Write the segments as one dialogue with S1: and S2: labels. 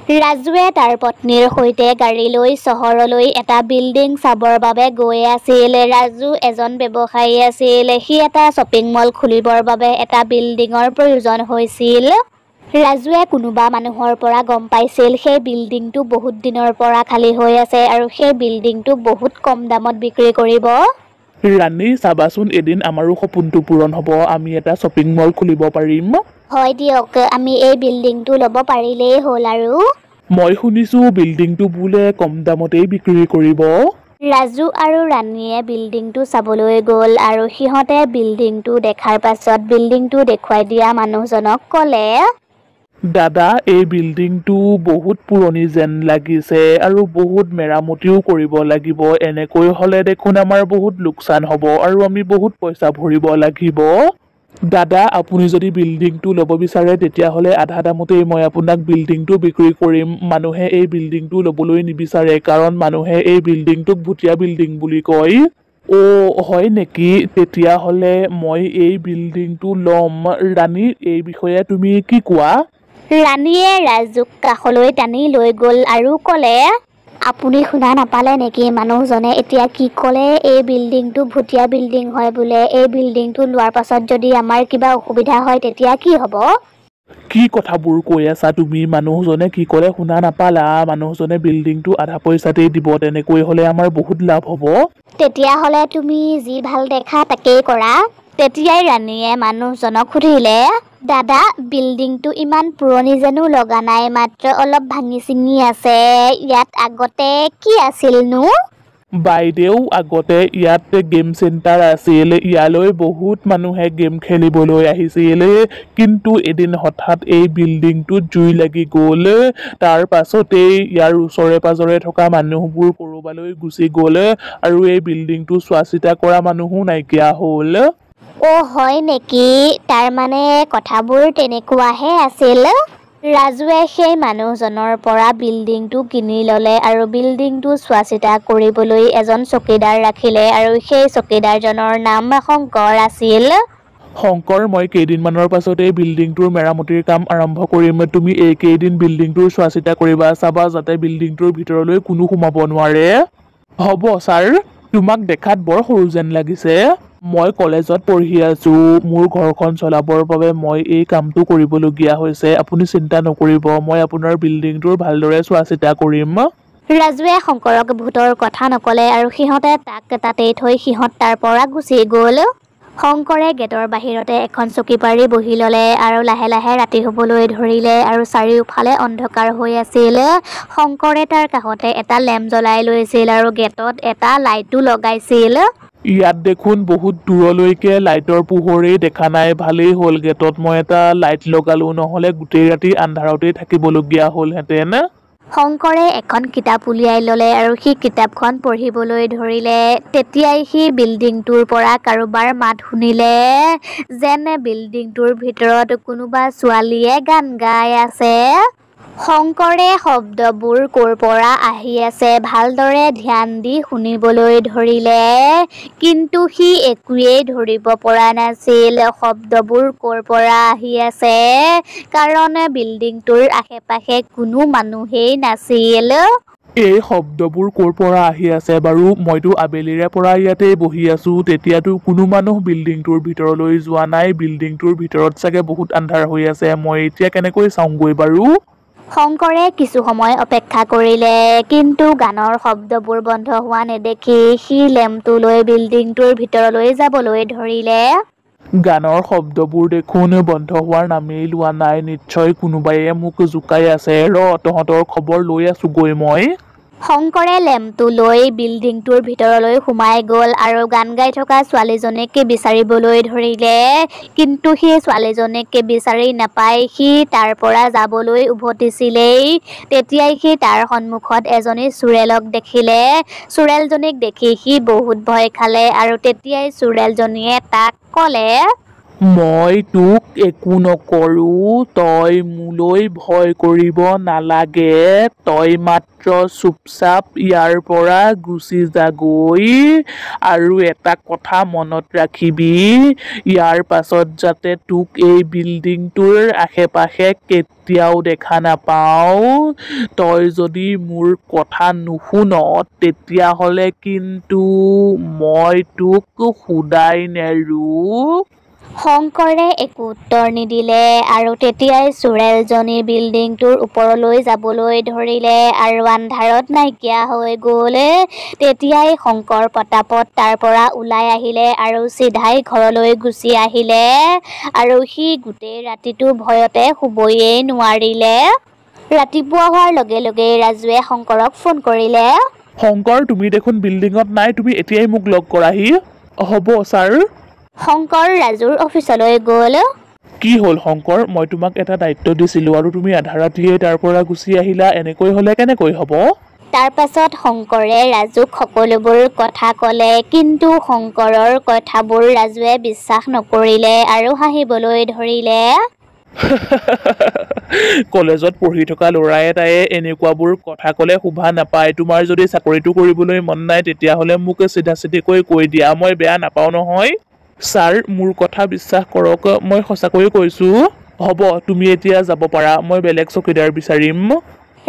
S1: ৰাজুৱে তাৰ পত্নীৰ সৈতে গাড়ী লৈ চহৰলৈ এটা বিল্ডিং চাবৰ বাবে গৈ আছিল। ৰাজু এজন ব্যৱসায়ী আছিল। সি এটা শ্বপিং মল খুলিবৰ বাবে এটা বিল্ডিঙৰ প্ৰয়োজন হৈছিল। ৰাজুৱে কোনোবা মানুহৰ পৰা গম পাইছিল সেই বিল্ডিংটো বহুত দিনৰ পৰা খালী হৈ আছে আৰু সেই বিল্ডিংটো বহুত কম দামত বিক্ৰী কৰিব।
S2: ৰাণী চাবাচোন, এদিন আমাৰো সপোনটো পূৰণ হ'ব, আমি এটা শ্বপিং মল খুলিব পাৰিম।
S1: হয় দিয়ক, আমি এই বিল্ডিংটো ল'ব পাৰিলেই হ'ল। আৰু
S2: মই শুনিছো বিল্ডিংটো বোলে কম দামতেই বিক্ৰী কৰিব।
S1: ৰাজু আৰু ৰাণীয়ে বিল্ডিংটো চাবলৈ গ'ল আৰু সিহঁতে বিল্ডিংটো দেখাৰ পাছত বিল্ডিংটো দেখুৱাই দিয়া মানুহজনক ক'লে,
S2: দাদা, এই বিল্ডিংটো বহুত পুৰণি যেন লাগিছে আৰু বহুত মেৰামতিও কৰিব লাগিব। এনেকৈ হ'লে দেখোন আমাৰ বহুত লোকচান হ'ব আৰু আমি বহুত পইচা ভৰিব লাগিব। দাদা, আপুনি যদি বিল্ডিংটো ল'ব বিচাৰে তেতিয়াহ'লে আধা দামতেই মই আপোনাক বিল্ডিংটো বিক্ৰী কৰিম। মানুহে এই বিল্ডিংটো ল'বলৈ নিবিচাৰে কাৰণ মানুহে এই বিল্ডিংটোক ভুটীয়া বিল্ডিং বুলি কয়। হয় নেকি? তেতিয়াহ'লে মই এই বিল্ডিংটো ল'ম। ৰাণী, এই বিষয়ে তুমি কি কোৱা?
S1: ৰাণীয়ে ৰাজুক কাষলৈ টানি লৈ গ'ল আৰু ক'লে, আপুনি শুনা নাপালে নেকি? মানুহজনে এতিয়া কি ক'লে? এই বিল্ডিংটো ভুটীয়া বিল্ডিং হয় বোলে। এই বিল্ডিংটো লোৱাৰ পাছত যদি আমাৰ কিবা অসুবিধা হয় তেতিয়া কি হ'ব?
S2: কি কথাবোৰ কৈ আছা তুমি? মানুহজনে কি ক'লে শুনা নাপালা? মানুহজনে বিল্ডিংটো আধা পইচাতেই দিব। তেনেকৈ হ'লে আমাৰ বহুত লাভ হ'ব।
S1: তেতিয়াহ'লে তুমি যি ভাল দেখা তাকেই কৰা। তেতিয়াই ৰাণীয়ে মানুহজনক সুধিলে, দাদা, বিল্ডিংটো ইমান পুৰণি যেনো লগা নাই, মাত্ৰ অলপ ভাঙি চিঙি আছে। ইয়াত আগতে কি আছিলনো?
S2: বাইদেউ, আগতে ইয়াত গেম চেণ্টাৰ আছিল। ইয়ালৈ বহুত মানুহে গেম খেলিবলৈ আহিছিল। কিন্তু এদিন হঠাৎ এই বিল্ডিংটোত জুই লাগি গ'ল। তাৰ পাছতেই ইয়াৰ ওচৰে পাজৰে থকা মানুহবোৰ ক'ৰবালৈ গুচি গ'ল আৰু এই বিল্ডিংটো চোৱা চিতা কৰা মানুহো নাইকিয়া হ'ল।
S1: হয় নেকি? তাৰমানে কথাবোৰ তেনেকুৱাহে আছিল। ৰাজুৱে সেই মানুহজনৰ পৰা বিল্ডিংটো কিনি ল'লে আৰু বিল্ডিংটো চোৱা চিতা কৰিবলৈ এজন চকীদাৰ ৰাখিলে আৰু সেই চকীদাৰজনৰ নাম শংকৰ আছিল।
S2: শংকৰ, মই কেইদিনমানৰ পাছত এই বিল্ডিংটোৰ মেৰামতিৰ কাম আৰম্ভ কৰিম। তুমি এইকেইদিন বিল্ডিংটোৰ চোৱা চিতা কৰিবা, চাবা যাতে বিল্ডিংটোৰ ভিতৰলৈ কোনো সোমাব নোৱাৰে। হ'ব ছাৰ। তোমাক দেখাত বৰ সৰু যেন লাগিছে। মই কলেজত পঢ়ি আছো। মোৰ ঘৰখন চলাবৰ বাবে মই এই কামটো কৰিবলগীয়া হৈছে। আপুনি চিন্তা নকৰিব, মই আপোনাৰ বিল্ডিংটোৰ ভালদৰে চোৱা চিতা কৰিম।
S1: ৰাজুৱে শংকৰক ভূতৰ কথা নকলে আৰু সিহঁতে তাক তাতেই থৈ সিহঁত তাৰ পৰা গুচি গ'ল। শংকৰে গেটৰ বাহিৰতে এখন চকী পাৰি বহি ল'লে আৰু লাহে লাহে ৰাতি হ'বলৈ ধৰিলে আৰু চাৰিওফালে অন্ধকাৰ হৈ আছিল। শংকৰে তাৰ কাষতে এটা লেম্প জ্বলাই লৈছিল আৰু গেটত এটা লাইটো লগাইছিল।
S2: ইয়াত দেখোন বহুত দূৰলৈকে লাইটৰ পোহৰেই দেখা নাই। ভালেই হ'ল গেটত মই এটা লাইট লগালো, নহ'লে গোটেই ৰাতি আন্ধাৰতেই থাকিবলগীয়া হ'লহেঁতেন।
S1: শংকৰে এখন কিতাপ উলিয়াই ল'লে আৰু সি কিতাপখন পঢ়িবলৈ ধৰিলে। তেতিয়াই সি বিল্ডিংটোৰ পৰা কাৰোবাৰ মাত শুনিলে, যেন বিল্ডিংটোৰ ভিতৰত কোনোবা ছোৱালীয়ে গান গাই আছে। শংকৰে শব্দবোৰ ক'ৰ পৰা আহি আছে ভালদৰে ধ্যান দি শুনিবলৈ ধৰিলে, কিন্তু সি একোৱেই ধৰিব পৰা নাছিল শব্দবোৰ ক'ৰ পৰা আহি আছে, কাৰণ বিল্ডিংটোৰ আশে পাশে কোনো মানুহেই নাছিল।
S2: এই শব্দবোৰ ক'ৰ পৰা আহি আছে বাৰু? মইতো আবেলিৰে পৰা ইয়াতেই বহি আছো, তেতিয়াতো কোনো মানুহ বিল্ডিংটোৰ ভিতৰলৈ যোৱা নাই। বিল্ডিংটোৰ ভিতৰত চাগে বহুত আন্ধাৰ হৈ আছে। মই এতিয়া কেনেকৈ চাওঁগৈ বাৰু?
S1: শংকৰে কিছু সময় অপেক্ষা কৰিলে, কিন্তু গানৰ শব্দবোৰ বন্ধ হোৱা নেদেখি সি লেম্পটো লৈ বিল্ডিংটোৰ ভিতৰলৈ যাবলৈ ধৰিলে।
S2: গানৰ শব্দবোৰ দেখোন বন্ধ হোৱাৰ নামেই লোৱা নাই। নিশ্চয় কোনোবায়ে মোক জোকাই আছে। তহঁতৰ খবৰ লৈ আছোগৈ মই।
S1: শংকৰে লেম্পটো লৈ বিল্ডিংটোৰ ভিতৰলৈ সোমাই গ'ল আৰু গান গাই থকা ছোৱালীজনীক বিচাৰিবলৈ ধৰিলে, কিন্তু সেই ছোৱালীজনীক বিচাৰি নাপাই সি তাৰ পৰা যাবলৈ উভতিছিলেই, তেতিয়াই সি তাৰ সন্মুখত এজনী চোৰেলক দেখিলে। চোৰেলজনীক দেখি সি বহুত ভয় খালে আৰু তেতিয়াই চোৰেলজনীয়ে তাক ক'লে,
S2: মই তোক একো নকৰোঁ, তই মোলৈ ভয় কৰিব নালাগে, তই মাত্ৰ চুপচাপ ইয়াৰ পৰা গুচি যাগৈ। আৰু এটা কথা মনত ৰাখিবি, ইয়াৰ পাছত যাতে তোক এই বিল্ডিংটোৰ আশে-পাশে কেতিয়াও দেখা নাপাওঁ। তই যদি মোৰ কথা নুশুন তেতিয়াহ'লে কিন্তু মই তোক শুদাই নেৰোঁ।
S1: শংকৰে একো উত্তৰ নিদিলে আৰু তেতিয়াই চোৰেলজনী বিল্ডিংটোৰ ওপৰলৈ যাবলৈ ধৰিলে আৰু আন্ধাৰত নাইকিয়া হৈ গ'ল। তেতিয়াই শংকৰ পটাপট তাৰ পৰা ওলাই আহিলে আৰু চিধাই ঘৰলৈ গুচি আহিলে আৰু সি গোটেই ৰাতিটো ভয়তে শুবয়ে নোৱাৰিলে। ৰাতিপুৱা হোৱাৰ লগে লগে ৰাজুৱে শংকৰক ফোন কৰিলে।
S2: শংকৰ, তুমি দেখোন বিল্ডিঙত নাই, তুমি এতিয়াই মোক লগ কৰাহি। হ'ব ছাৰ।
S1: শংকৰ ৰাজুৰ অফিচলৈ গ'ল।
S2: কি হ'ল শংকৰ, মই তোমাক এটা দায়িত্ব দিছিলোঁ আৰু তুমি আধা ৰাতিয়ে তাৰ পৰা গুচি আহিলা, এনেকৈ হ'লে কেনেকৈ হ'ব?
S1: তাৰ পাছত শংকৰে ৰাজুক সকলোবোৰ কথা ক'লে, কিন্তু শংকৰৰ কথাবোৰ ৰাজুৱে বিশ্বাস নকৰিলে আৰু হাঁহিবলৈ ধৰিলে।
S2: কলেজত পঢ়ি থকা ল'ৰা এটায়ে এনেকুৱাবোৰ কথা ক'লে শোভা নাপায়। তোমাৰ যদি চাকৰিটো কৰিবলৈ মন নাই তেতিয়াহ'লে মোক চিধা-চিধিকৈ কৈ দিয়া, মই বেয়া নাপাওঁ নহয়। ছাৰ, মোৰ কথা বিশ্বাস কৰক, মই সঁচাকৈয়ে কৈছোঁ। হ'ব, তুমি এতিয়া যাব পাৰা, মই বেলেগ চকীদাৰ বিচাৰিম।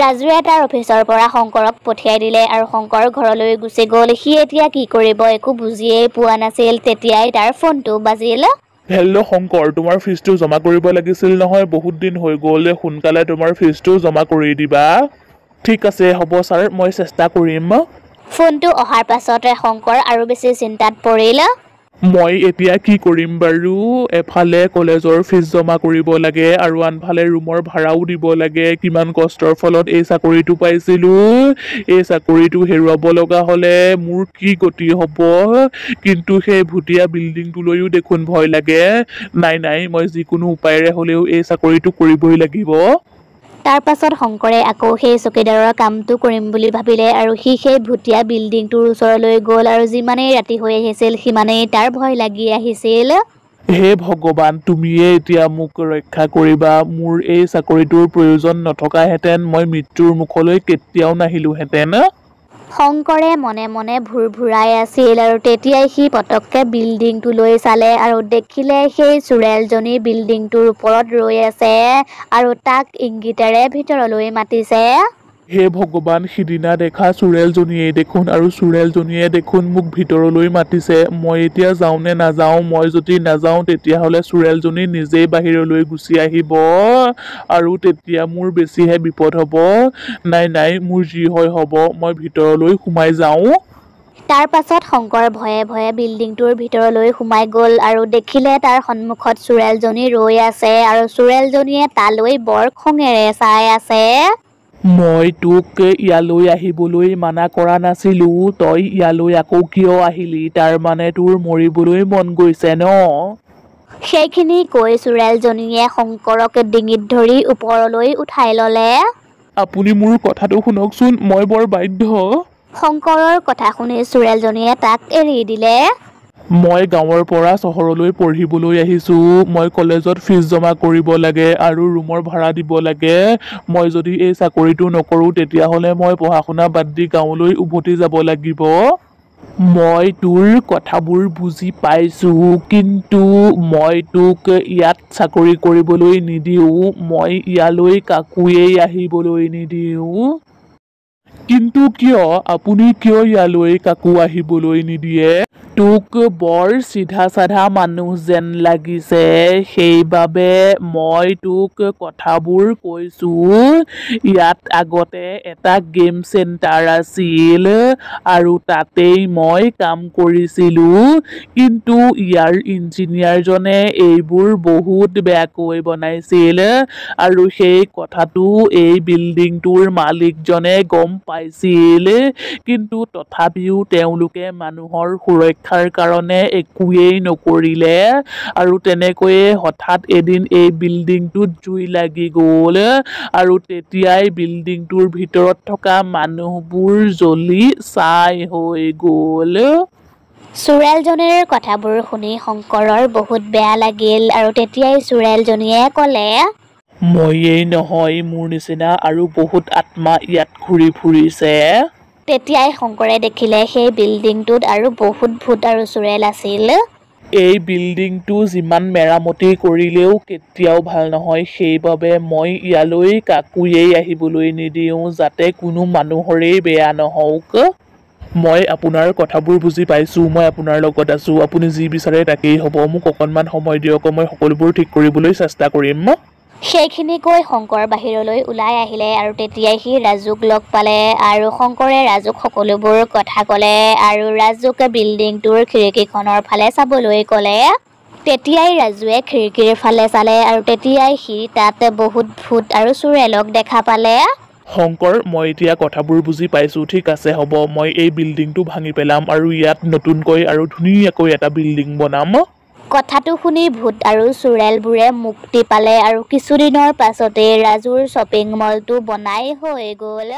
S1: ৰাজুৱে তাৰ অফিচৰ পৰা শংকৰক পঠিয়াই দিলে আৰু শংকৰ ঘৰলৈ গুচি গ'ল। সি এতিয়া কি কৰিব একো বুজিয়েই পোৱা নাছিল। তেতিয়াই তাৰ ফোনটো বাজিল।
S2: হেল্ল' শংকৰ, তোমাৰ ফিজটো জমা কৰিব লাগিছিল নহয়, বহুত দিন হৈ গ'ল, সোনকালে তোমাৰ ফিজটো জমা কৰি দিবা। ঠিক আছে, হ'ব ছাৰ, মই চেষ্টা কৰিম।
S1: ফোনটো অহাৰ পাছতে শংকৰ আৰু বেছি চিন্তাত পৰিল।
S2: মই এতিয়া কি কৰিম বাৰু? এফালে কলেজৰ ফিজ জমা কৰিব লাগে আৰু আনফালে ৰুমৰ ভাড়াও দিব লাগে। কিমান কষ্টৰ ফলত এই চাকৰিটো পাইছিলোঁ। এই চাকৰিটো হেৰুৱাব লগা হ'লে মোৰ কি গতি হ'ব? কিন্তু সেই ভুটীয়া বিল্ডিংটোলৈও দেখোন ভয় লাগে। নাই, মই যিকোনো উপায়েৰে হ'লেও এই চাকৰিটো কৰিবই লাগিব।
S1: তাৰ পাছত শংকৰে আকৌ সেই চকীদাৰৰ কামটো কৰিম বুলি ভাবিলে আৰু সি সেই ভুটীয়া বিল্ডিংটোৰ ওচৰলৈ গ'ল আৰু যিমানেই ৰাতি হৈ আহিছিল সিমানেই তাৰ ভয় লাগি আহিছিল।
S2: হে ভগৱান, তুমিয়ে এতিয়া মোক ৰক্ষা কৰিবা। মোৰ এই চাকৰিটোৰ প্ৰয়োজন নথকাহেঁতেন মই মৃত্যুৰ মুখলৈ কেতিয়াও নাহিলোহেঁতেন।
S1: শংকৰে মনে মনে ভুৰভুৰাই আছিল আৰু তেতিয়াই সি পটককে বিল্ডিংটোলৈ চালে আৰু দেখিলে সেই চোৰেলজনী বিল্ডিংটোৰ ওপৰত ৰৈ আছে আৰু তাক ইংগিতেৰে ভিতৰলৈ মাতিছে।
S2: হে ভগৱান, সিদিনা দেখা চোৰেলজনীয়ে দেখোন, আৰু চোৰেলজনীয়ে দেখোন মোক ভিতৰলৈ মাতিছে। মই এতিয়া যাওঁ নে নাযাওঁ? মই যদি নাযাওঁ তেতিয়াহ'লে চোৰেলজনী নিজেই বাহিৰলৈ গুচি আহিব আৰু তেতিয়া মোৰ বেছিহে বিপদ হ'ব। নাই, মোৰ যি হয় হ'ব, মই ভিতৰলৈ সোমাই যাওঁ।
S1: তাৰ পাছত শংকৰ ভয়ে ভয়ে বিল্ডিংটোৰ ভিতৰলৈ সোমাই গ'ল আৰু দেখিলে তাৰ সন্মুখত চোৰেলজনী ৰৈ আছে আৰু চোৰেলজনীয়ে তালৈ বৰ খঙেৰে চাই আছে।
S2: মই তোক ইয়ালৈ আহিবলৈ মানা কৰা নাছিলোঁ, তই ইয়ালৈ আকৌ কিয় আহিলি? তাৰ মানে তোৰ মৰিবলৈ মন গৈছে ন?
S1: সেইখিনি কৈ চোৰেলজনীয়ে শংকৰক ডিঙিত ধৰি ওপৰলৈ উঠাই ল'লে।
S2: আপুনি মোৰ কথাটো শুনকচোন, মই বৰ বাধ্য।
S1: শংকৰৰ কথা শুনি চোৰেলজনীয়ে তাক এৰি দিলে।
S2: মই গাঁৱৰ পৰা চহৰলৈ পঢ়িবলৈ আহিছোঁ। মই কলেজত ফিজ জমা কৰিব লাগে আৰু ৰুমৰ ভাড়া দিব লাগে। মই যদি এই চাকৰিটো নকৰোঁ তেতিয়াহ'লে মই পঢ়া-শুনা বাদ দি গাঁৱলৈ উভতি যাব লাগিব। মই তোৰ কথাবোৰ বুজি পাইছোঁ, কিন্তু মই তোক ইয়াত চাকৰি কৰিবলৈ নিদিওঁ। মই ইয়ালৈ কাকোৱেই আহিবলৈ নিদিওঁ। কিন্তু কিয়? আপুনি কিয় ইয়ালৈ কাকো আহিবলৈ নিদিয়ে? তোক বৰ চিধা-চাধা মানুহ যেন লাগিছে, সেইবাবে মই তোক কথাবোৰ কৈছোঁ। ইয়াত আগতে এটা গেম চেণ্টাৰ আছিল আৰু তাতেই মই কাম কৰিছিলোঁ, কিন্তু ইয়াৰ ইঞ্জিনিয়াৰজনে এইবোৰ বহুত বেয়াকৈ বনাইছিল আৰু সেই কথাটো এই বিল্ডিংটোৰ মালিকজনে গম পাইছিল, কিন্তু তথাপিও তেওঁলোকে মানুহৰ সুৰক্ষাৰ কাৰণে একোৱেই নকৰিলে আৰু তেনেকৈয়ে হঠাৎ এদিন এই বিল্ডিংটোত জুই লাগি গ'ল আৰু তেতিয়াই বিল্ডিংটোৰ ভিতৰত থকা মানুহবোৰ জ্বলি ছাই হৈ গ'ল।
S1: চোৰেলজনীৰ কথাবোৰ শুনি শংকৰৰ বহুত বেয়া লাগিল আৰু তেতিয়াই চোৰেলজনীয়ে ক'লে,
S2: ময়েই নহয়, মোৰ নিচিনা আৰু বহুত আত্মা ইয়াত ঘূৰি ফুৰিছে।
S1: তেতিয়াই শংকৰে দেখিলে সেই বিল্ডিংটোত আৰু বহুত ভূত আৰু চোৰেল আছিল।
S2: এই বিল্ডিংটো যিমান মেৰামতি কৰিলেও কেতিয়াও ভাল নহয়, সেইবাবে মই ইয়ালৈ কাকোৱেই আহিবলৈ নিদিওঁ, যাতে কোনো মানুহৰেই বেয়া নহওক। মই আপোনাৰ কথাবোৰ বুজি পাইছোঁ, মই আপোনাৰ লগত আছোঁ, আপুনি যি বিচাৰে তাকেই হ'ব, মোক অকণমান সময় দিয়ক, মই সকলোবোৰ ঠিক কৰিবলৈ চেষ্টা কৰিম।
S1: সেইখিনি কৈ শংকৰ বাহিৰলৈ ওলাই আহিলে আৰু তেতিয়াই সি ৰাজুক লগ পালে আৰু শংকৰে ৰাজুক সকলোবোৰ কথা ক'লে আৰু ৰাজুক বিল্ডিংটোৰ খিৰিকীখনৰ ফালে চাবলৈ ক'লে। তেতিয়াই ৰাজুৱে খিৰিকীৰ ফালে চালে আৰু তেতিয়াই সি তাত বহুত ভূত আৰু চোৰেলক দেখা পালে।
S2: শংকৰ, মই এতিয়া কথাবোৰ বুজি পাইছোঁ, ঠিক আছে হ'ব, মই এই বিল্ডিংটো ভাঙি পেলাম আৰু ইয়াত নতুনকৈ আৰু ধুনীয়াকৈ এটা বিল্ডিং বনাম।
S1: কথাটো শুনি ভূত আৰু চোৰেলবোৰে মুক্তি পালে আৰু কিছুদিনৰ পাছতেই ৰাজুৰ শ্বপিং মলটো বনাই হৈ গ'ল।